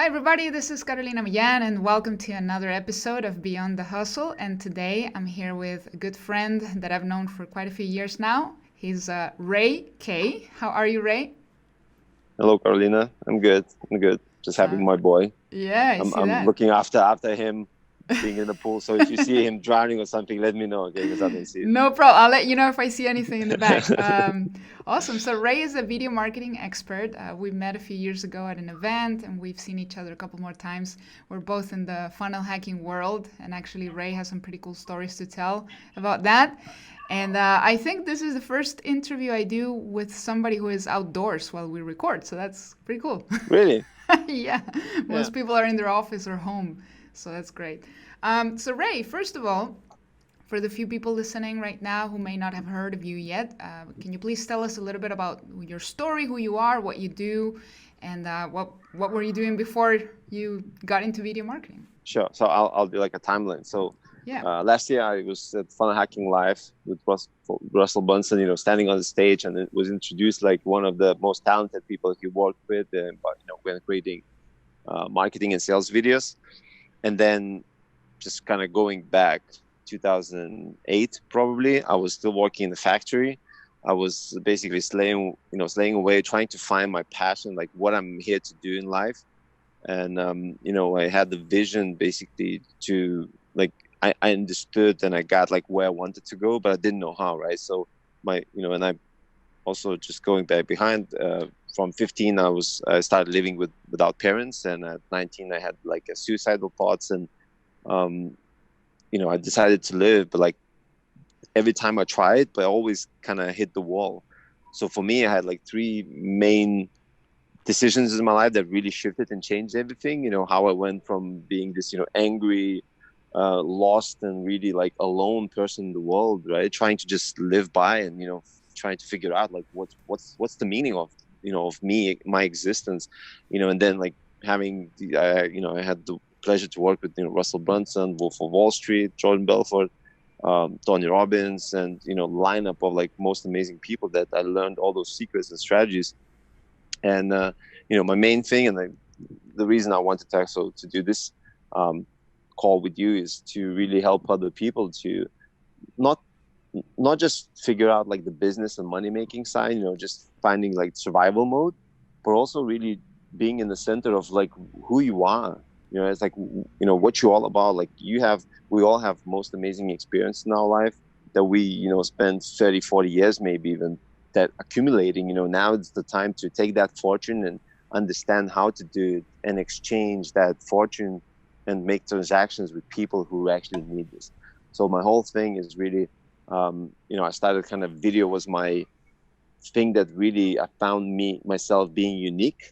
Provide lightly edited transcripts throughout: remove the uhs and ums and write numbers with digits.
Hi, everybody. This is Carolina Millan, and welcome to another episode of Beyond the Hustle. And today I'm here with a good friend that I've known for quite a few years now. He's Ray K. How are you, Ray? Hello, Carolina. I'm good. I'm good. Just having So, my boy. yeah, I I'm see I'm that. looking after him being in the pool. So if you see him drowning or something, let me know, okay? Because I don't see No problem. I'll let you know if I see anything in the back. it. Awesome. So Ray is a video marketing expert. We met a few years ago at an event, and we've seen each other a couple more times. We're both in the funnel hacking world, and actually Ray has some pretty cool stories to tell about that. And I think this is the first interview I do with somebody who is outdoors while we record. So that's pretty cool. Really? Yeah, Yeah. most people are in their office or home, so that's great. So Ray, first of all, for the few people listening right now who may not have heard of you yet, can you please tell us a little bit about your story, who you are, what you do, and what were you doing before you got into video marketing? Sure. So I'll do like a timeline. So Yeah. last year I was at Funnel Hacking Live with Russell Bunson, standing on the stage, and it was introduced like one of the most talented people he worked with, but when creating marketing and sales videos. And then just kind of going back 2008 probably, I was still working in the factory. I was basically slaying away, trying to find my passion, like what I'm here to do in life. And I had the vision basically to like I understood and I got like where I wanted to go, but I didn't know how, right? So and I also just going back behind, from 15 I started living without parents, and at 19 I had like a suicidal thoughts. And um, I decided to live, but like every time I tried, but I always kind of hit the wall. So for me, I had like three main decisions in my life that really shifted and changed everything. How I went from being this, angry, lost and really like alone person in the world, right? Trying to just live by and, trying to figure out like what's the meaning of, of me, my existence, and then like having I had the pleasure to work with, Russell Brunson, Wolf of Wall Street, Jordan Belfort, Tony Robbins, and, lineup of like most amazing people that I learned all those secrets and strategies. And, my main thing and the reason I wanted to also to do this um, call with you is to really help other people to not not just figure out like the business and money making side, just finding like survival mode, but also really being in the center of like who you are. It's like, what you're all about. Like we all have most amazing experience in our life that we, spend 30, 40 years, maybe even that accumulating, now it's the time to take that fortune and understand how to do it and exchange that fortune and make transactions with people who actually need this. So my whole thing is really, I started kind of video was my thing that really I found myself being unique.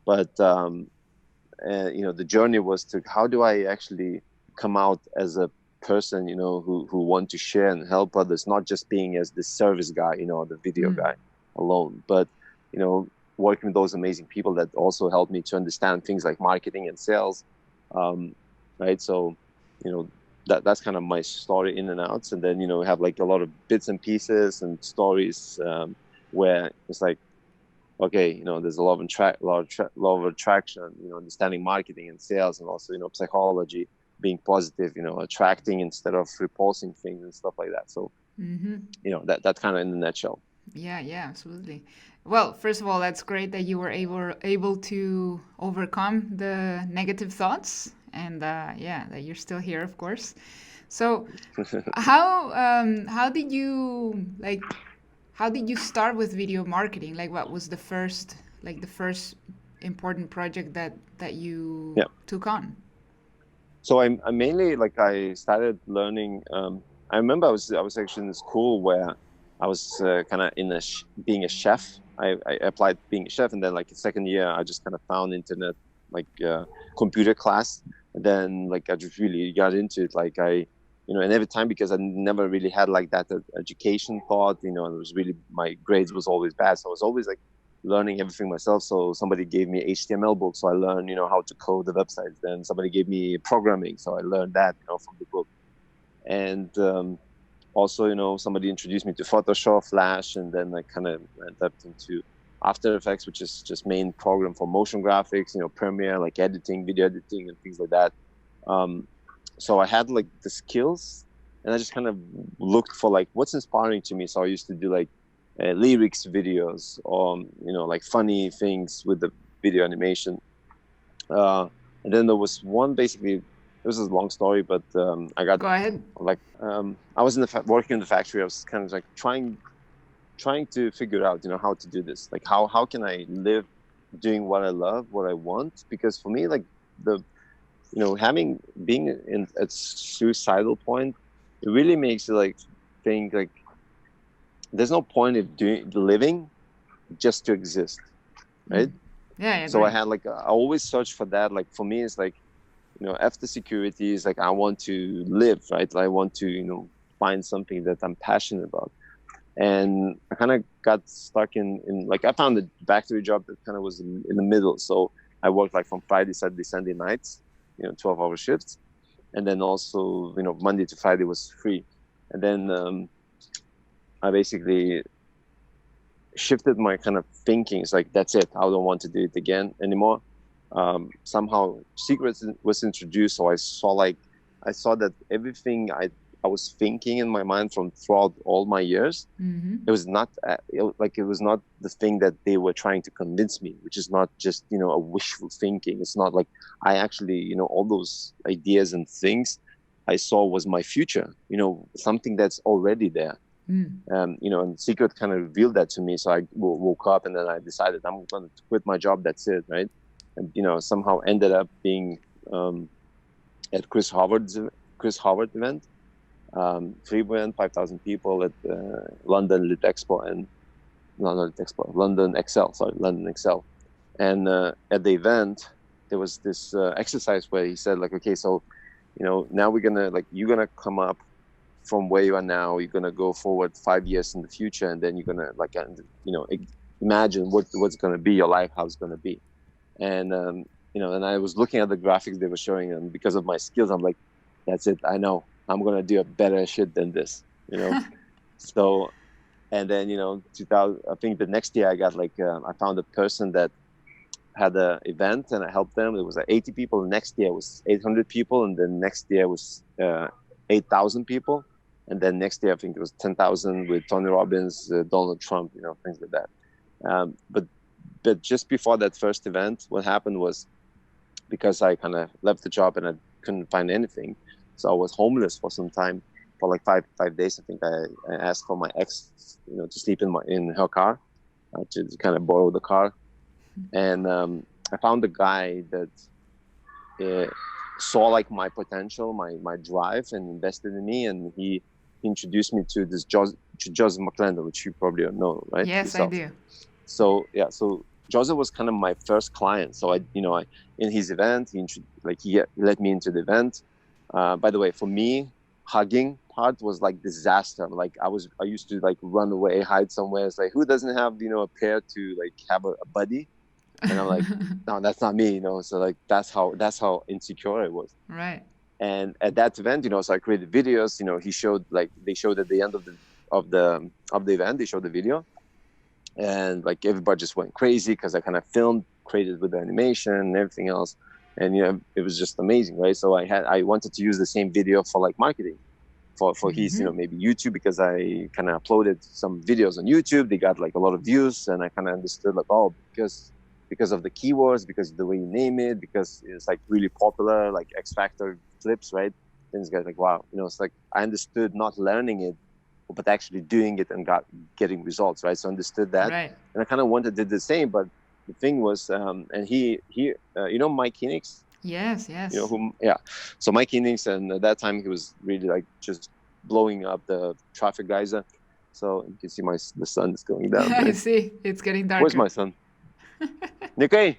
But, the journey was to how do I actually come out as a person, who want to share and help others, not just being as the service guy, the video Mm. guy alone, but, working with those amazing people that also helped me to understand things like marketing and sales. Right. So, that's kind of my story in and outs. And then, we have like a lot of bits and pieces and stories, where it's like, okay, there's a lot of law of attraction, understanding marketing and sales, and also, psychology, being positive, attracting instead of repulsing things and stuff like that. So, Hmm. that's kind of in a nutshell. Yeah, yeah, absolutely. Well, first of all, that's great that you were able to overcome the negative thoughts, and yeah, that you're still here, of course. So, how did you like? How did you start with video marketing? Like, what was the first important project that you Yeah. took on? So I mainly like I started learning. I remember I was actually in school where I was kind of being a chef. I applied being a chef, and then like the second year, I just kind of found internet like computer class, and then like I just really got into it. Like and every time because I never really had like that education thought. And it was really my grades was always bad, so I was always like learning everything myself. So somebody gave me HTML books, so I learned, how to code the websites. Then somebody gave me programming, so I learned that, from the book. And also, somebody introduced me to Photoshop, Flash, and then I kind of went up into After Effects, which is just main program for motion graphics, Premiere, like editing, video editing, and things like that. So I had like the skills, and I just kind of looked for like what's inspiring to me. So I used to do like lyrics videos, or like funny things with the video animation. And then there was one, basically, this is a long story, but I got Go ahead. like I was working in the factory. I was kind of like trying to figure out how to do this, like how can I live doing what I love, what I want, because for me, like the being in at suicidal point, it really makes you like think like there's no point of living just to exist, right? Yeah, so I had like I always search for that. Like for me, it's like after security is like I want to live, right? I want to find something that I'm passionate about. And I kind of got stuck in like I found a factory job that kind of was in the middle. So I worked like from Friday, Saturday, Sunday nights, 12-hour shifts, and then also Monday to Friday was free. And then I basically shifted my kind of thinking. It's like that's it. I don't want to do it again anymore. Somehow Secrets was introduced, so I saw that everything I was thinking in my mind from throughout all my years, it was not it was not the thing that they were trying to convince me, which is not just a wishful thinking. It's not like I actually all those ideas and things I saw was my future, something that's already there. And Secret kind of revealed that to me. So I woke up and then I decided I'm going to quit my job. That's it, right? And somehow ended up being at Chris Howard event. Free event, 5,000 people at London Lit Expo and London Excel. And at the event, there was this exercise where he said like, okay, so now we're gonna you're gonna come up from where you are now. You're gonna go forward 5 years in the future, and then you're gonna imagine what's gonna be your life, how it's gonna be. And and I was looking at the graphics they were showing, and because of my skills, I'm like, that's it. I know I'm gonna do a better shit than this, So, and then 2000. I think the next year I got I found a person that had an event, and I helped them. It was 80 people. The next year was 800 people, and then next year was 8,000 people, and then next year I think it was 10,000 with Tony Robbins, Donald Trump, things like that. But just before that first event, what happened was, because I kind of left the job and I couldn't find anything, so I was homeless for some time, for like five days. I think I asked for my ex, to sleep in her car, to kind of borrow the car, and I found a guy that saw like my potential, my drive, and invested in me, and he introduced me to this Joseph McClendon, which you probably don't know, right? Yes, yourself. I do. So yeah, so Joseph was kind of my first client. So I in his event, he let me into the event. By the way, for me, hugging part was like disaster. Like I used to like run away, hide somewhere. It's like, who doesn't have a pair to like have a buddy? And I'm like, no, that's not me, So like that's how insecure I was. Right. And at that event, so I created videos. They showed at the end of the event, they showed the video, and like everybody just went crazy because I kind of filmed, created with the animation and everything else, and it was just amazing, right? So I wanted to use the same video for like marketing, for his maybe YouTube, because I kind of uploaded some videos on YouTube. They got like a lot of views, and I kind of understood like, oh, because of the keywords, because of the way you name it, because it's like really popular, like X Factor clips, right? Then it's like, wow, it's like I understood not learning it, but actually doing it and getting results, right? So I understood that, right. And I kind of wanted to do the same. But the thing was, and he Mike Phoenix. Yes. So Mike Phoenix, and at that time he was really like just blowing up the traffic geyser. So you can see the sun is going down. Right? I see. It's getting darker. Where's my son? Nikkei.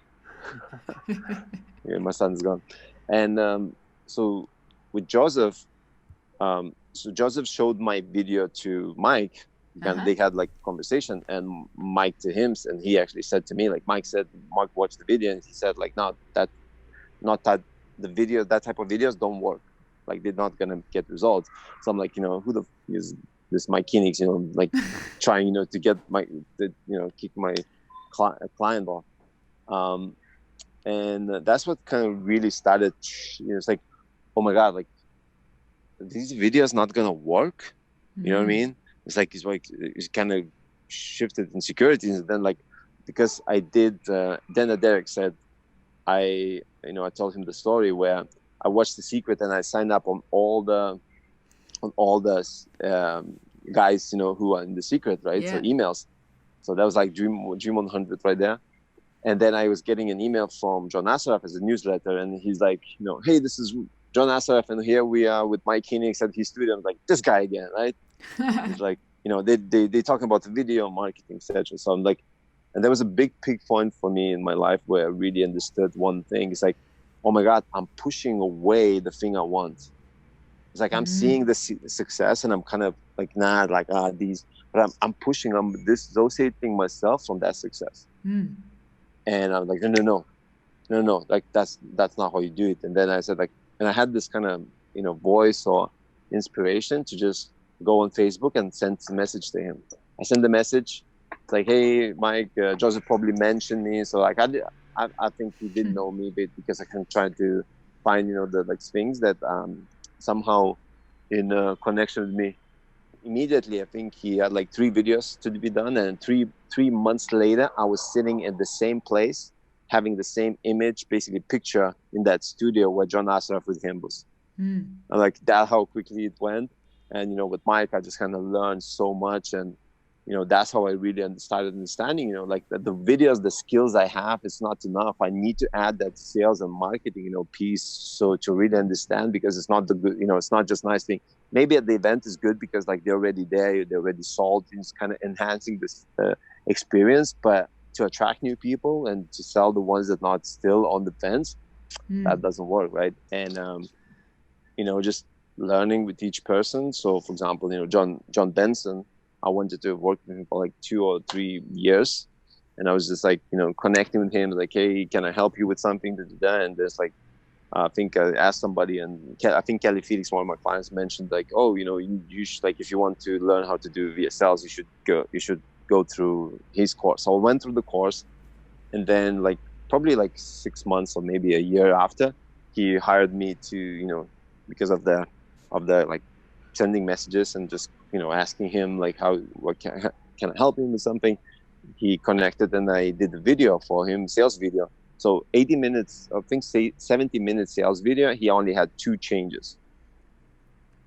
Yeah, my son's gone. And so with Joseph, so Joseph showed my video to Mike, and they had like a conversation, and Mike to him, and he actually said to me, like, Mike watched the video, and he said like, no, that type of videos don't work. Like, they're not gonna get results. So I'm like, who the is this Mike Phoenix, like trying, to get kick my client law. And that's what kind of really started, it's like, oh my God, like these videos not gonna work. You know what I mean? It's like it's kind of shifted insecurities. And then like, because I did, then Derek said, I told him the story where I watched The Secret and I signed up on all the guys, who are in The Secret, right? So emails. So that was like Dream 100 right there. And then I was getting an email from John Assaraf as a newsletter, and he's like, hey, this is John Assaraf, and here we are with Mike Koenig at his studio. I'm like, this guy again, right? He's like, they talking about the video marketing, etc. So I'm like, and there was a big point for me in my life where I really understood one thing. It's like, oh my God, I'm pushing away the thing I want. It's like I'm seeing the success, and I'm kind of like, but I'm pushing, I'm dissociating myself from that success. And I'm like, no, like that's not how you do it. And then I said like, and I had this kind of, voice or inspiration to just go on Facebook and send a message to him. I sent the message, like, hey, Mike, Joseph probably mentioned me. So like, I think he didn't know me, but because I can try to find, the like things that somehow in connection with me. Immediately, I think he had like 3 videos to be done, and three months later, I was sitting at the same place, having the same image, basically picture in that studio where John Assaraf with him was. And like that, how quickly it went. And with Mike, I just kind of learned so much, and that's how I really started understanding. Like the videos, the skills I have, it's not enough. I need to add that sales and marketing, piece, so to really understand, because it's not the good, it's not just nice thing. Maybe at the event is good because like they're already there, they're already sold. It's kind of enhancing this experience. But to attract new people and to sell the ones that not still on the fence, that doesn't work, right? And just learning with each person. So, for example, John Benson, I wanted to work with him for like 2 or 3 years, and I was just like connecting with him, like, hey, can I help you with something? And there's like, I think I asked somebody, and I think Kelly Felix, one of my clients, mentioned like, oh, you should, like, if you want to learn how to do VSLs, you should go through his course. So I went through the course, and then like probably like 6 months or maybe a year after, he hired me to because of the like sending messages and just asking him like what can I help him with something. He connected, and I did a video for him, sales video. So 80 minutes, I think 70 minutes sales video, he only had 2 changes.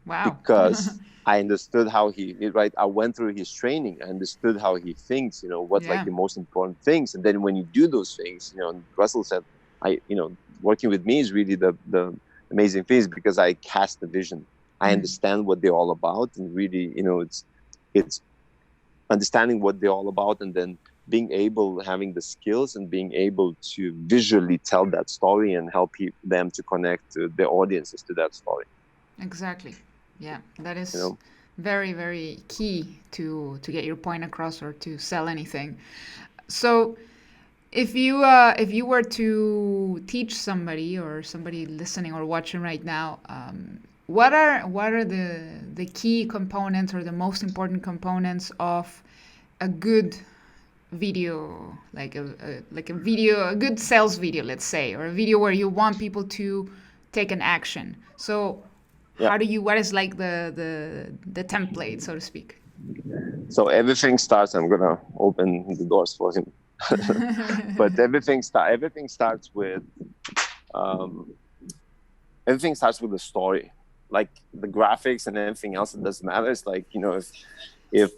Wow. Because I understood how right? I went through his training. I understood how he thinks, like the most important things. And then when you do those things, Russell said, working with me is really the amazing thing, because I cast the vision. I understand what they're all about, and really, it's understanding what they're all about, and then having the skills and being able to visually tell that story and help them to connect to their audiences to that story. Exactly. Yeah, that is very, very key to get your point across or to sell anything. So if you were to teach somebody or somebody listening or watching right now, what are the key components or the most important components of a good video, like a good sales video, let's say, or a video where you want people to take an action? So what is like the template, so to speak? So everything starts, I'm gonna open the doors for him. But everything starts with the story. Like the graphics and everything else, it doesn't matter. It's like, if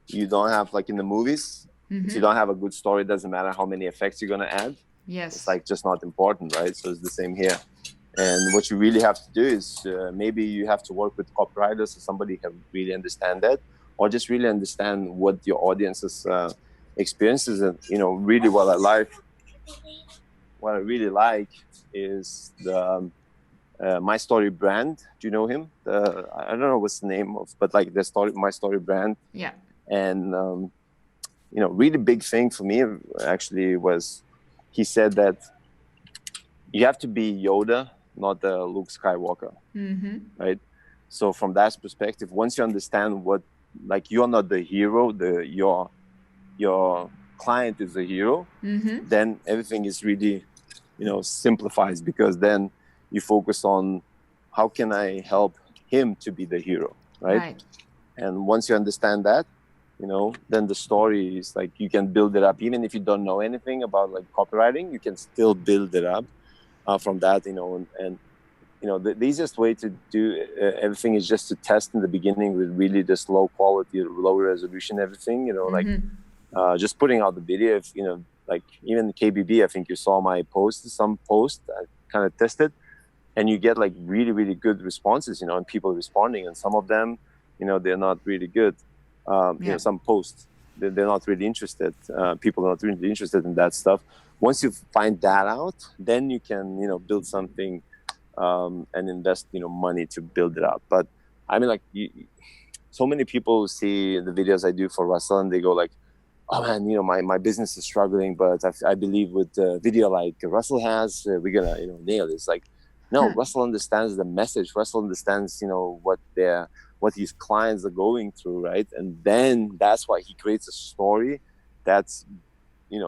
you don't have, like in the movies, if you don't have a good story, it doesn't matter how many effects you're gonna add. Yes. It's like just not important, right? So it's the same here. And what you really have to do is maybe you have to work with copywriters, so somebody can really understand that, or just really understand what your audience's experiences. And really what I really like is the My Story brand. Do you know him? I don't know what's the name of, but like My Story brand. Yeah. And really big thing for me actually was, he said that you have to be Yoda, not Luke Skywalker, right? So from that perspective, once you understand what, like, you're not the hero, your client is a hero, then everything is really, simplifies, because then you focus on how can I help him to be the hero, right? And once you understand that, then the story is like you can build it up. Even if you don't know anything about like copywriting, you can still build it up from that, and the easiest way to do everything is just to test in the beginning with really just low quality, low resolution, everything, just putting out the video. If, like even KBB, I think you saw my some post, I kind of tested, and you get like really, really good responses, and people responding, and some of them, they're not really good. Some posts, they're not really interested. People are not really interested in that stuff. Once you find that out, then you can, build something and invest, money to build it up. But I mean, like, so many people see the videos I do for Russell and they go like, oh man, my business is struggling, but I believe with the video like Russell has, we're gonna, nail this. Like, no, Russell understands the message. Russell understands, what his clients are going through, right? And then that's why he creates a story that's, it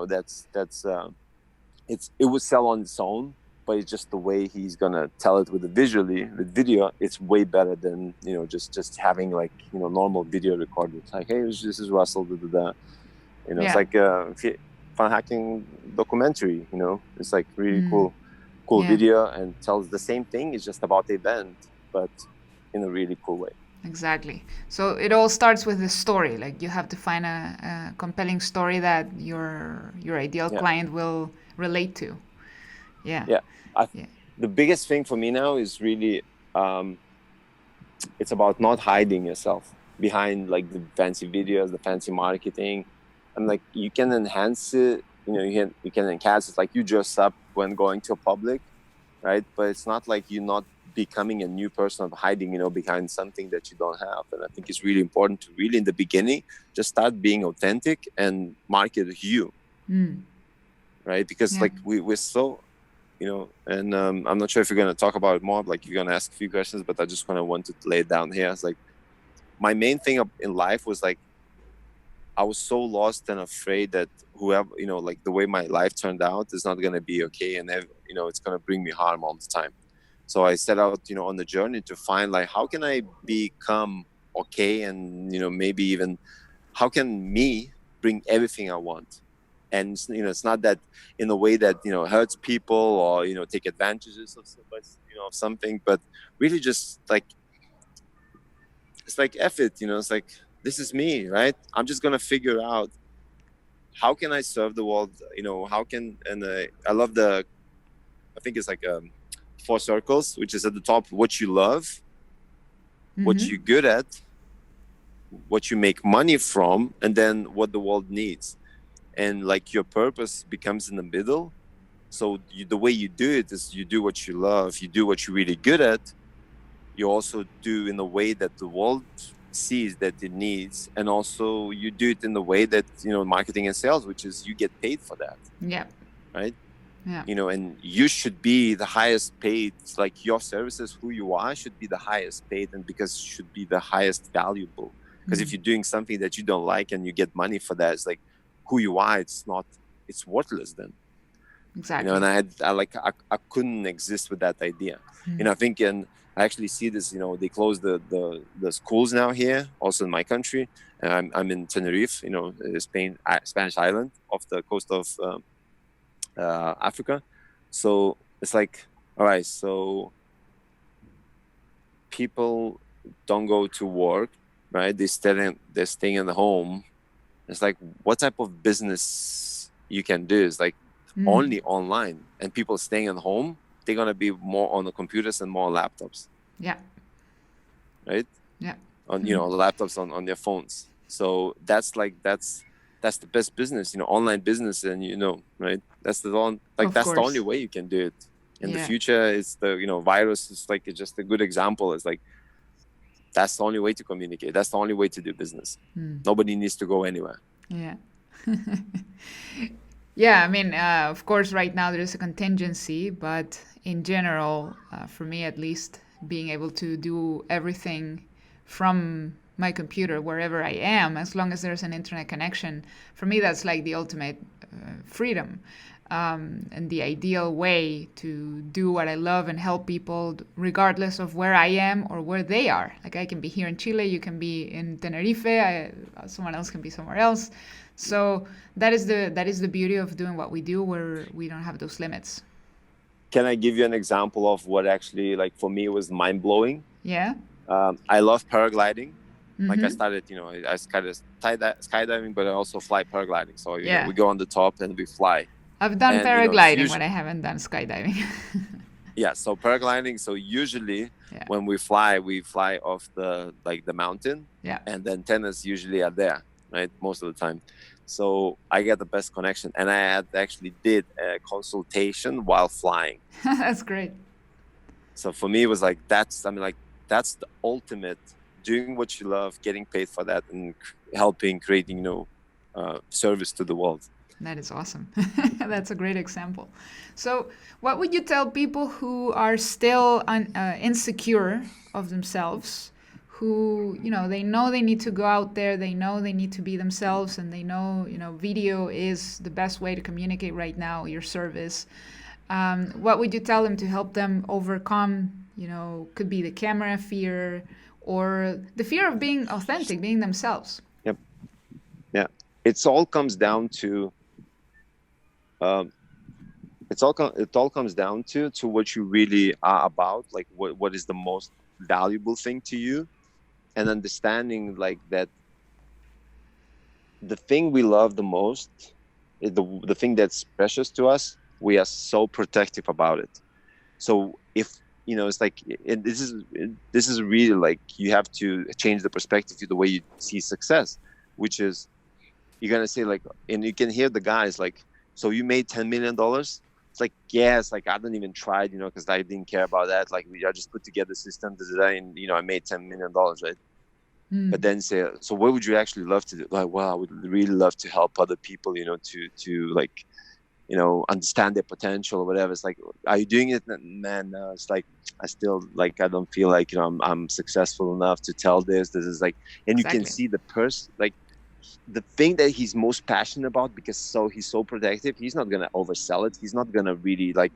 would sell on its own, but it's just the way he's gonna tell it with with video. It's way better than just having like normal video recorded. It's like, hey, this is Russell. It's like a fun hacking documentary. It's like really cool video and tells the same thing. It's just about the event, but in a really cool way. Exactly. So it all starts with the story. Like you have to find a compelling story that your ideal client will relate to. The biggest thing for me now is really it's about not hiding yourself behind like the fancy videos, the fancy marketing, and like you can enhance it. You can enhance it, like you dress up when going to a public, right? But it's not like you're not becoming a new person of hiding, behind something that you don't have. And I think it's really important to really in the beginning just start being authentic and market you, right? Because like we're so, and I'm not sure if you're going to talk about it more, like you're going to ask a few questions, but I just kind of wanted to lay it down here. It's like my main thing in life was like I was so lost and afraid that whoever, like the way my life turned out is not going to be okay, and it's going to bring me harm all the time. So I set out, on the journey to find like, how can I become okay? And, maybe even how can me bring everything I want? And, it's not that in a way that, hurts people or, take advantages of something, but really just like, it's like F it, it's like, this is me, right? I'm just going to figure out how can I serve the world, I love I think it's like, 4 circles, which is at the top, what you love, what you're good at, what you make money from, and then what the world needs. And like your purpose becomes in the middle. So the way you do it is you do what you love, you do what you're really good at, you also do in a way that the world sees that it needs, and also you do it in the way that, marketing and sales, which is you get paid for that. Right? And you should be the highest paid. It's like your services, who you are, should be the highest paid, and because it should be the highest valuable. Because if you're doing something that you don't like and you get money for that, it's like who you are. It's worthless then. Exactly. And I couldn't exist with that idea. I think, and I actually see this. They closed the schools now here, also in my country. And I'm in Tenerife, Spain, Spanish island off the coast of Africa. So it's like, all right, so people don't go to work, right? They're staying at home. It's like, what type of business you can do is like only online, and people staying at home, they're gonna be more on the computers and more on laptops. Right. On laptops on their phones. So that's the best business, online business, and right. That's the only way you can do it. In the future, it's the virus is like, it's just a good example. It's like that's the only way to communicate. That's the only way to do business. Nobody needs to go anywhere. I mean, of course, right now there is a contingency, but in general, for me at least, being able to do everything from my computer wherever I am, as long as there's an internet connection. For me, that's like the ultimate freedom. And the ideal way to do what I love and help people, regardless of where I am or where they are. Like I can be here in Chile, you can be in Tenerife, someone else can be somewhere else. So that is the beauty of doing what we do, where we don't have those limits. Can I give you an example of what actually, like, for me was mind blowing? Yeah. I love paragliding. Mm-hmm. Like I started, I started skydiving, but I also fly paragliding. So Yeah. we go on the top and we fly. I've done And, paragliding, but I haven't done skydiving. Yeah, so paragliding. So usually when we fly off the mountain. Yeah. And the antennas usually are there, right? Most of the time. So I get the best connection, and I actually did a consultation while flying. That's great. So for me, it was like that's the ultimate, doing what you love, getting paid for that, and helping creating service to the world. That is awesome. That's a great example. So what would you tell people who are still insecure of themselves, who, they know they need to go out there, they know they need to be themselves, and they know, video is the best way to communicate right now, your service. What would you tell them to help them overcome, could be the camera fear or the fear of being authentic, being themselves? Yep. Yeah. It all comes down to it all comes down to what you really are about, like what is the most valuable thing to you, and understanding like that the thing we love the most is the thing that's precious to us. We are so protective about it. So if it's like this is really like you have to change the perspective to the way you see success, which is you're gonna say like, and you can hear the guys like, so you made $10 million. It's like, yes, like I didn't even try, because I didn't care about that. Like I just put together system design, I made $10 million, right? But then say, so what would you actually love to do? Like, well, I would really love to help other people, to like, understand their potential or whatever. It's like, are you doing it? Man, no. It's like, I still like, I don't feel like, I'm successful enough to tell this. This is like, and you can see the person, like the thing that he's most passionate about, because he's so protective. He's not going to oversell it. He's not going to really like,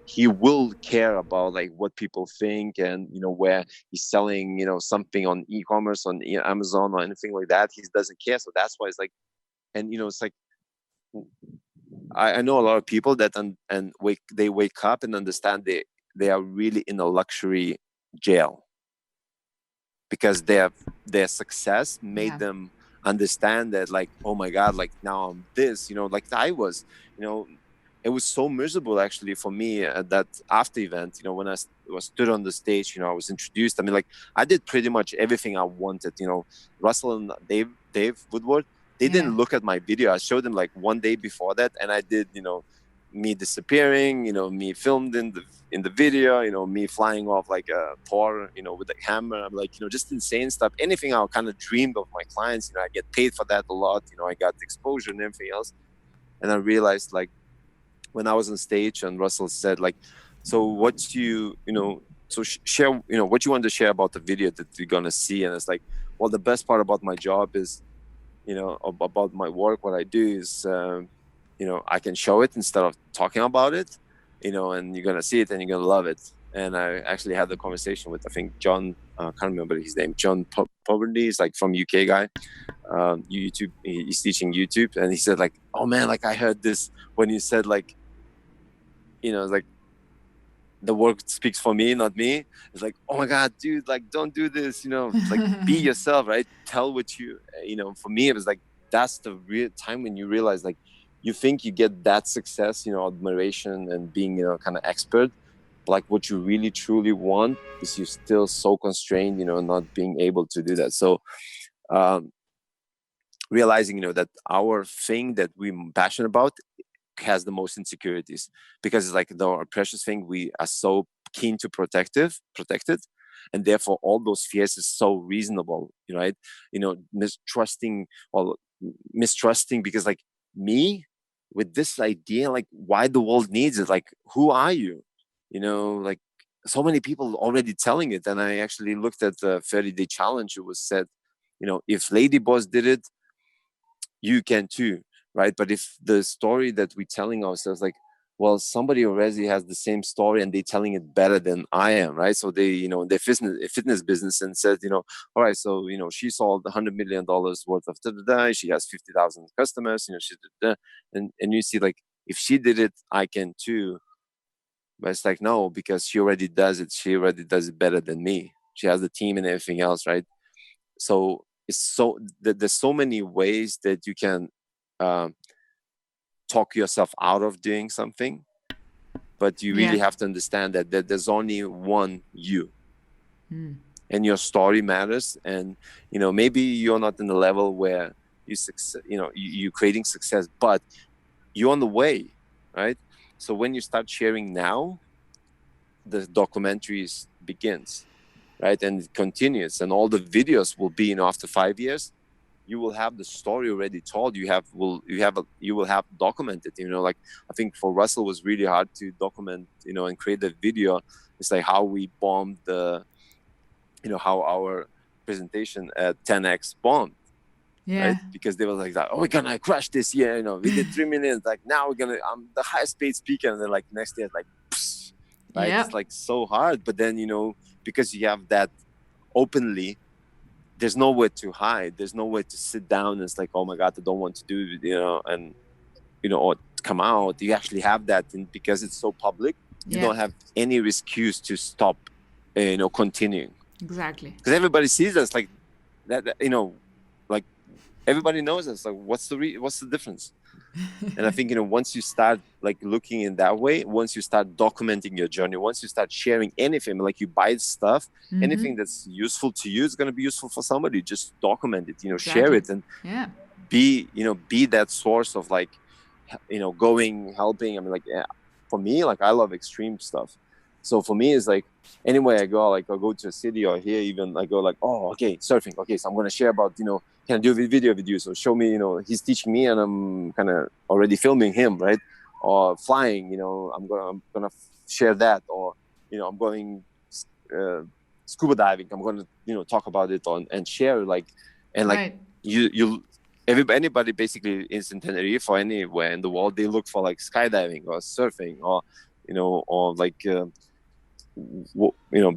he will care about like what people think, and where he's selling something on e-commerce on Amazon or anything like that. He doesn't care. So that's why it's like, and it's like I know a lot of people that they wake up and understand they are really in a luxury jail, because their success made them understand that like, oh my God, like now I'm this, like I was, it was so miserable actually for me at that after event, when I stood on the stage, I was introduced. I mean, like I did pretty much everything I wanted, Russell and Dave Woodward, they didn't look at my video. I showed them like one day before that, and I did, me disappearing, me filmed in the video, me flying off like a Thor, with a hammer. I'm like, just insane stuff. Anything I kind of dreamed of my clients, I get paid for that a lot. I got exposure and everything else. And I realized like when I was on stage and Russell said like, so what you, so share, what you want to share about the video that you're going to see. And it's like, well, the best part about my job is, about my work, what I do is, I can show it instead of talking about it, and you're going to see it and you're going to love it. And I actually had the conversation with, I think, John, I can't remember his name, John Poverty, he's like from UK guy, YouTube, he's teaching YouTube. And he said like, oh man, like I heard this when you said like, it's like, the work speaks for me, not me. It's like, oh my God, dude, like, don't do this, like be yourself, right? Tell what you, for me, it was like, that's the real time when you realize like, you think you get that success, admiration and being, kind of expert. But like what you really truly want is you're still so constrained, not being able to do that. So, realizing, that our thing that we're passionate about has the most insecurities, because it's like our precious thing, we are so keen to protect it, and therefore all those fears is so reasonable, right? Mistrusting because like me with this idea, like why the world needs it, like who are you, like so many people already telling it. And I actually looked at the 30-day challenge. It was said, if Lady Boss did it, you can too, right? But if the story that we're telling ourselves, like, well, somebody already has the same story and they're telling it better than I am, right? So they, their fitness business, and said, all right, so she sold $100 million worth of she has 50,000 customers, she did, and you see, like, if she did it, I can too. But it's like, no, because she already does it. She already does it better than me. She has the team and everything else, right? So there's so many ways that you can talk yourself out of doing something, but you really have to understand that there's only one you, and your story matters. And maybe you're not in the level where you're creating success, but you're on the way, right? So when you start sharing now, the documentaries begins, right? And it continues, and all the videos will be, after 5 years, you will have the story already told. You will have documented. Like, I think for Russell was really hard to document, and create a video. It's like how we bombed how our presentation at 10x bombed. Yeah. Right? Because they were like that, oh, we're gonna crash this year, we did 3 million, like, now I'm the highest paid speaker, and then, like, next year, like, psh, right? It's like so hard. But then, because you have that openly, there's nowhere to hide. There's nowhere to sit down and it's like, oh my God, I don't want to do it, and or come out. You actually have that, and because it's so public, you don't have any excuse to stop, continuing. Exactly. Because everybody sees us like that, like, everybody knows us. Like, what's the difference? And I think, once you start, like, looking in that way, once you start documenting your journey, once you start sharing anything, like, you buy stuff, anything that's useful to you is going to be useful for somebody. Just document it, share it, and be that source of, like, going, helping. I mean, like, for me, like, I love extreme stuff. So for me, it's like, anywhere I go, like, I'll go to a city, or here even, I go, like, oh, okay, surfing. Okay, so I'm going to share about, can I do a video with you? So show me, he's teaching me, and I'm kind of already filming him, right? Or flying, I'm gonna share that. Or, I'm going scuba diving. I'm going to, talk about it and share, like, and like, anybody basically in Tenerife or anywhere in the world, they look for, like, skydiving or surfing, or, or like,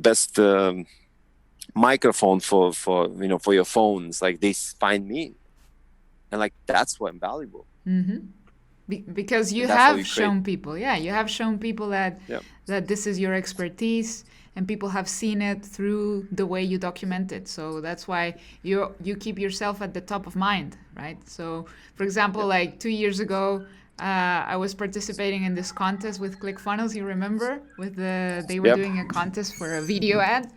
best microphone for for your phones. Like, they find me, and, like, that's why I'm valuable. Because you have shown people, you have shown people that this is your expertise, and people have seen it through the way you document it. So that's why you keep yourself at the top of mind, right? So, for example, like 2 years ago, I was participating in this contest with ClickFunnels. You remember? They were doing a contest for a video ad,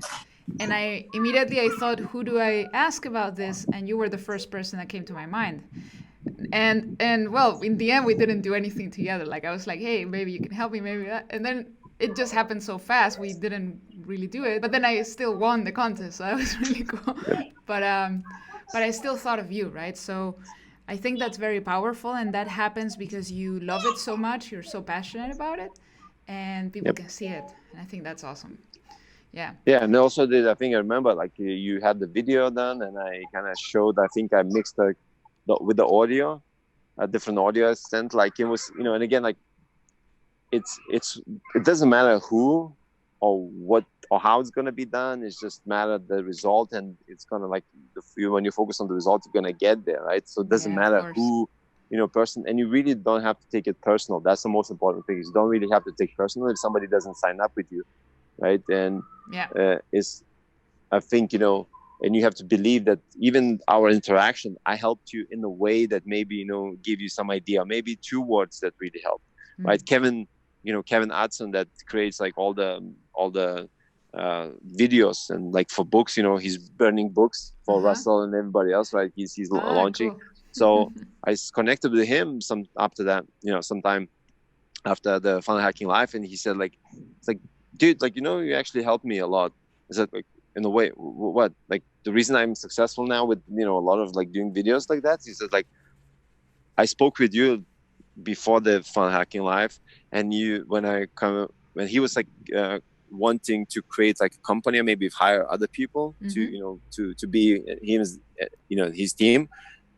and I thought, who do I ask about this? And you were the first person that came to my mind. And well, in the end, we didn't do anything together. Like, I was like, hey, maybe you can help me, maybe that. And then it just happened so fast, we didn't really do it. But then I still won the contest, so that was really cool. But I still thought of you, right? So I think that's very powerful, and that happens because you love it so much, you're so passionate about it, and people can see it. And I think that's awesome. Yeah, and also I think I remember, like, you had the video done, and I kind of showed, I think I mixed with the audio, a different audio sent, like, it was, and again, like, it doesn't matter who or what or how it's going to be done. It's just matter the result, and it's going to, like, when you focus on the result, you're going to get there, right? So it doesn't matter who, person, and you really don't have to take it personal. That's the most important thing. You don't really have to take personal if somebody doesn't sign up with you, right? And I think, and you have to believe that even our interaction, I helped you in a way that maybe, give you some idea, maybe 2 words that really help, right? Kevin Adson, that creates, like, all the videos, and, like, for books, he's burning books for Russell and everybody else, right? He's launching. Cool. So I connected with him after that, sometime after the Funnel Hacking Live, and he said, like, it's like, dude, like, you actually helped me a lot. Is that, like, in a way, what, like, the reason I'm successful now with, a lot of, like, doing videos like that? He said, like, I spoke with you before the Funnel Hacking Live, and when he was, like, wanting to create like a company, or maybe hire other people to, to be his team.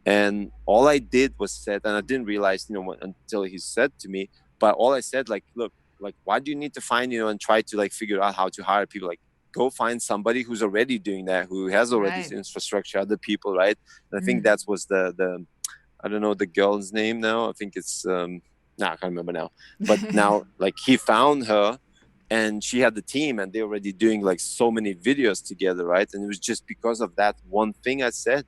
And all I did was said, and I didn't realize, until he said to me, but all I said, like, look, like, why do you need to find, and try to like figure out how to hire people? Like, go find somebody who's already doing that, who has already this infrastructure, other people, right? And I think that was the I don't know the girl's name now. I think it's I can't remember now. But now, like, he found her, and she had the team, and they're already doing like so many videos together, right? And it was just because of that one thing I said,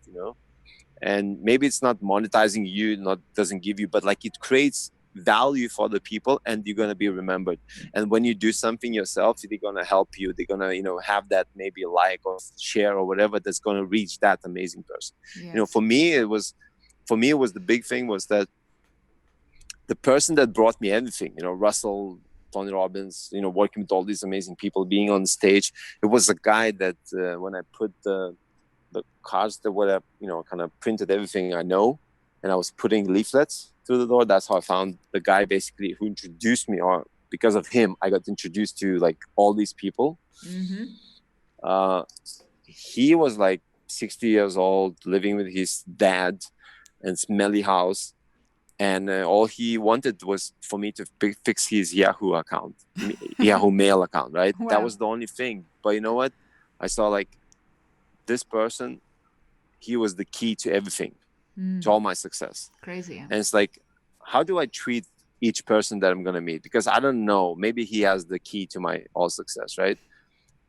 And maybe it's not monetizing you, not doesn't give you, but like it creates value for the people, and you're gonna be remembered. And when you do something yourself, they're gonna help you. They're gonna, have that maybe like or share or whatever that's gonna reach that amazing person. Yes. For me, it was the big thing was that the person that brought me everything, Russell, Tony Robbins, working with all these amazing people, being on stage. It was a guy that when I put the cards that were, kind of printed everything I know, and I was putting leaflets through the door. That's how I found the guy basically who introduced me, or because of him, I got introduced to like all these people. He was like 60 years old, living with his dad in smelly house. And all he wanted was for me to fix his Yahoo account, Yahoo Mail account, right? Wow. That was the only thing. But you know what? I saw like this person, he was the key to everything, to all my success. Crazy. And it's like, how do I treat each person that I'm going to meet? Because I don't know. Maybe he has the key to my all success, right?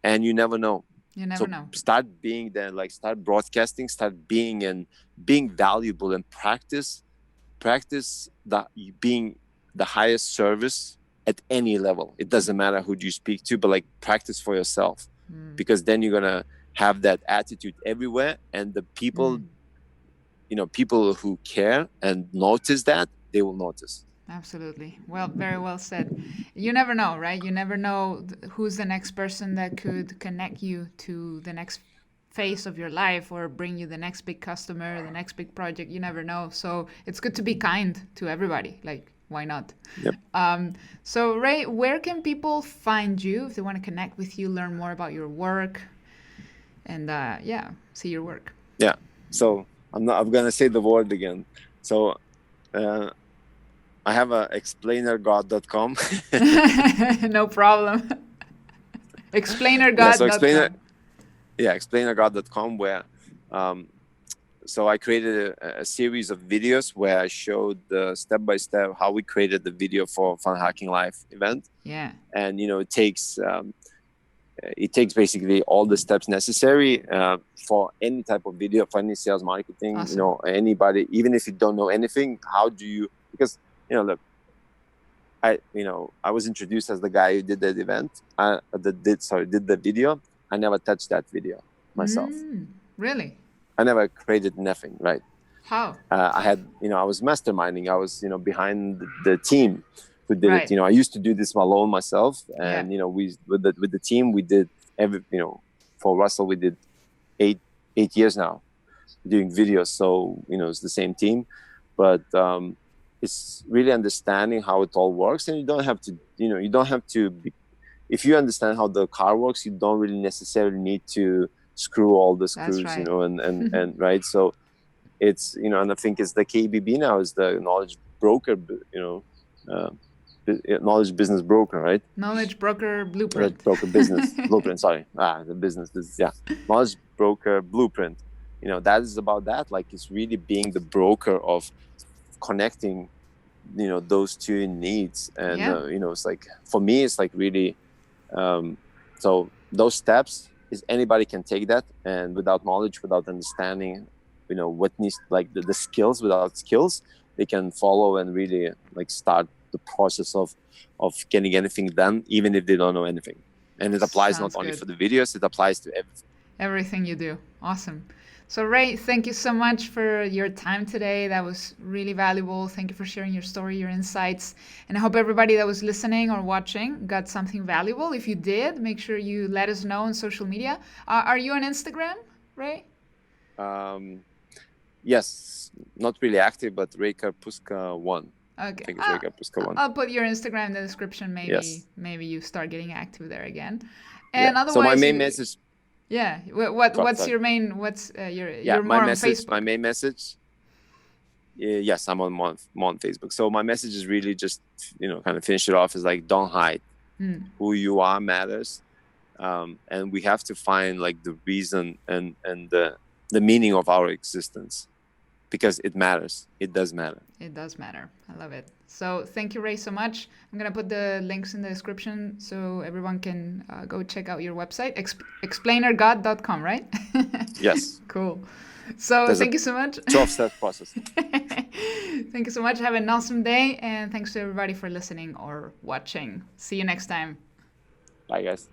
And you never know. You never know. Start being there, like start broadcasting, start being valuable, and practice that being the highest service at any level. It doesn't matter who you speak to, but like practice for yourself, because then you're gonna have that attitude everywhere, and the people, people who care and notice that, they will notice. Absolutely. Well, very well said. You never know, right? You never know who's the next person that could connect you to the next phase of your life, or bring you the next big customer, the next big project. You never know. So it's good to be kind to everybody. Like, why not? Yep. So Ray, where can people find you if they want to connect with you, learn more about your work, and see your work? Yeah. So I'm gonna say the word again. So I have a explainergod.com. No problem. Explainergod.com. Explainergod.com, where so I created a series of videos where I showed step by step how we created the video for Fun Hacking Life event. Yeah. And it takes basically all the steps necessary for any type of video, for any sales marketing. Awesome. Anybody, even if you don't know anything, how do you? Because look, I was introduced as the guy who did that event. Did the video. I never touched that video myself. Really? I never created nothing, right? How? I was masterminding. I was, behind the team who did it. I used to do this alone myself, and we with the team we did for Russell we did 8 years now doing videos. So it's the same team, but it's really understanding how it all works, and you don't have to be. If you understand how the car works, you don't really necessarily need to screw all the screws, right. and right. So it's, and I think it's the KBB now is the knowledge broker, knowledge business broker, right? Knowledge broker blueprint. Broker business blueprint. Sorry, the business. Knowledge broker blueprint. That is about that. Like, it's really being the broker of connecting, those two needs, and it's like, for me, it's like really. So those steps is anybody can take that, and without knowledge, without understanding, what needs, like the skills, without skills, they can follow and really like start the process of getting anything done, even if they don't know anything. And it applies not only for the videos, it applies to everything. Everything you do. Awesome. So Ray, thank you so much for your time today. That was really valuable. Thank you for sharing your story, your insights. And I hope everybody that was listening or watching got something valuable. If you did, make sure you let us know on social media. Are you on Instagram, Ray? Yes, not really active, but Ray Karpuska 1. I Okay. think it's Ray Karpuska one. I'll put your Instagram in the description. Yes. Maybe you start getting active there again. Yeah. And So my otherwise, main message. yeah. What's Sorry. your main? What's Yeah, you're my more on message. My Facebook? main message. Yes, I'm on Facebook. So my message is really just, kind of finish it off is like, don't hide. Who you are matters. And we have to find like the reason and the meaning of our existence, because it matters. It does matter. It does matter. I love it. So thank you, Ray, so much. I'm gonna put the links in the description so everyone can go check out your website, explainergod.com, right? Yes. Cool. So There's thank you so much. 12-step process. Thank you so much. Have an awesome day, and thanks to everybody for listening or watching. See you next time. Bye, guys.